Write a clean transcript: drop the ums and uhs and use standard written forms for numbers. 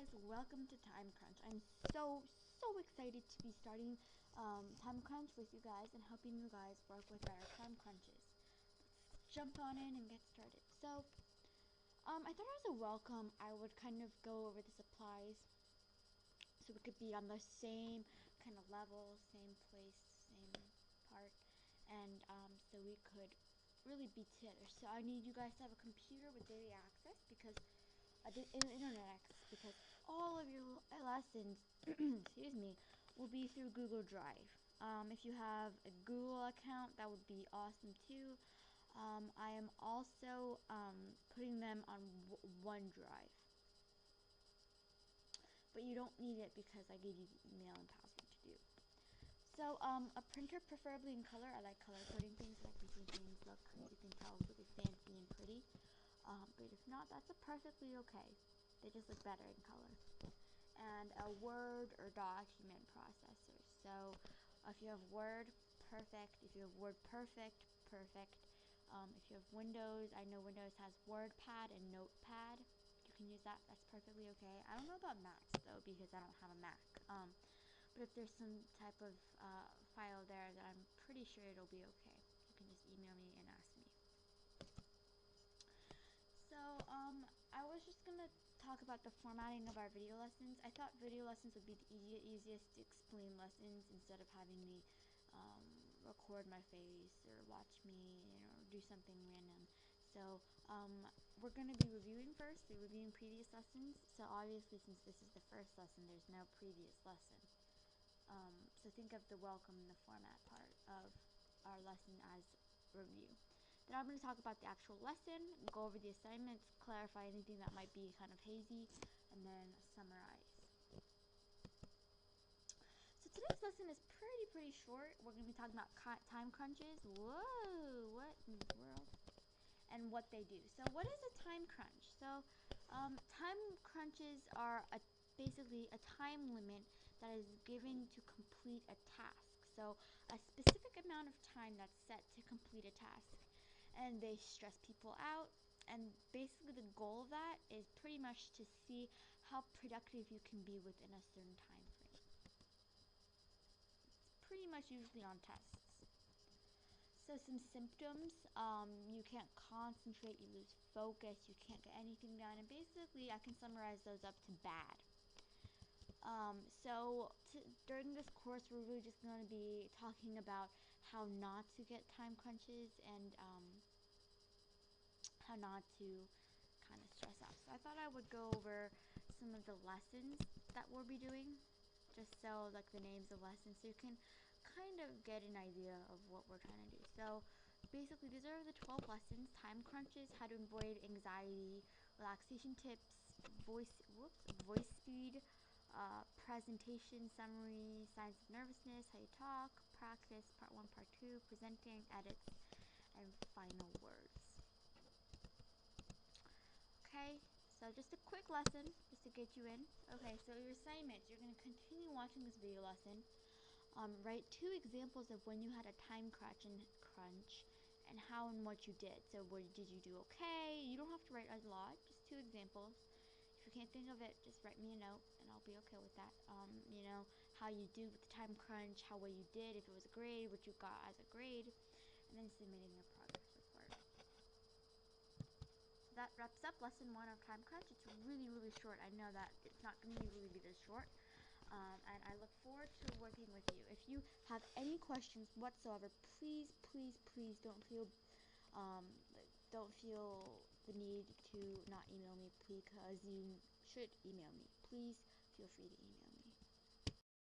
guys, welcome to Time Crunch. I'm so excited to be starting Time Crunch with you guys and helping you guys work with better time crunches. Let's jump on in and get started. So, I thought as a welcome, I would kind of go over the supplies so we could be on the same kind of level, same place, same part, and so we could really be together. So I need you guys to have a computer with daily access because internet access, because all of your lessons, excuse me, will be through Google Drive. If you have a Google account, that would be awesome too. I am also putting them on OneDrive, but you don't need it because I gave you the email and password to do. So, a printer preferably in color. I like color coding things, I like making things look, you can tell, really fancy and pretty. But if not, that's perfectly okay. They just look better in color. And a Word or document processor. So, if you have Word, perfect. If you have Word, perfect. If you have Windows, I know Windows has WordPad and Notepad. You can use that. That's perfectly okay. I don't know about Macs though because I don't have a Mac. But if there's some type of file there, then I'm pretty sure it'll be okay. You can just email me and ask me. So, I was just gonna talk about the formatting of our video lessons. I thought video lessons would be the easiest to explain lessons instead of having me record my face or watch me or do something random. So, we're gonna be reviewing first, reviewing previous lessons. So obviously, since this is the first lesson, there's no previous lesson. So think of the welcome and the format part of our lesson as review. Then I'm going to talk about the actual lesson, go over the assignments, clarify anything that might be kind of hazy, and then summarize. So today's lesson is pretty short. We're going to be talking about time crunches. Whoa, what in the world? And what they do. So what is a time crunch? So time crunches are basically a time limit that is given to complete a task. So a specific amount of time that's set to complete a task. And they stress people out. And basically the goal of that is pretty much to see how productive you can be within a certain time frame. It's pretty much usually on tests. So some symptoms, you can't concentrate, you lose focus, you can't get anything done, and basically I can summarize those up to bad. During this course, we're really just going to be talking about how not to get time crunches and how not to kind of stress out. So I thought I would go over some of the lessons that we'll be doing, just so like the names of lessons, so you can kind of get an idea of what we're trying to do. So basically these are the 12 lessons: time crunches, how to avoid anxiety, relaxation tips, voice speed, presentation summary, signs of nervousness, how you talk, practice, part 1, part 2, presenting, edits, and final words. Okay, so just a quick lesson just to get you in. Okay, so your assignments, you're going to continue watching this video lesson. Write 2 examples of when you had a time crunch and how and what you did. So did you do okay? You don't have to write a lot, just 2 examples. If you can't think of it, just write me a note and I'll be okay with that. You know, how you do with the time crunch, how well you did, if it was a grade, what you got as a grade, and then submitting your progress report. That wraps up lesson 1 of time crunch. It's really short. I know that it's not going to really be this short. And I look forward to working with you. If you have any questions whatsoever, please don't feel the need to not email me, because you should email me. Please feel free to email me.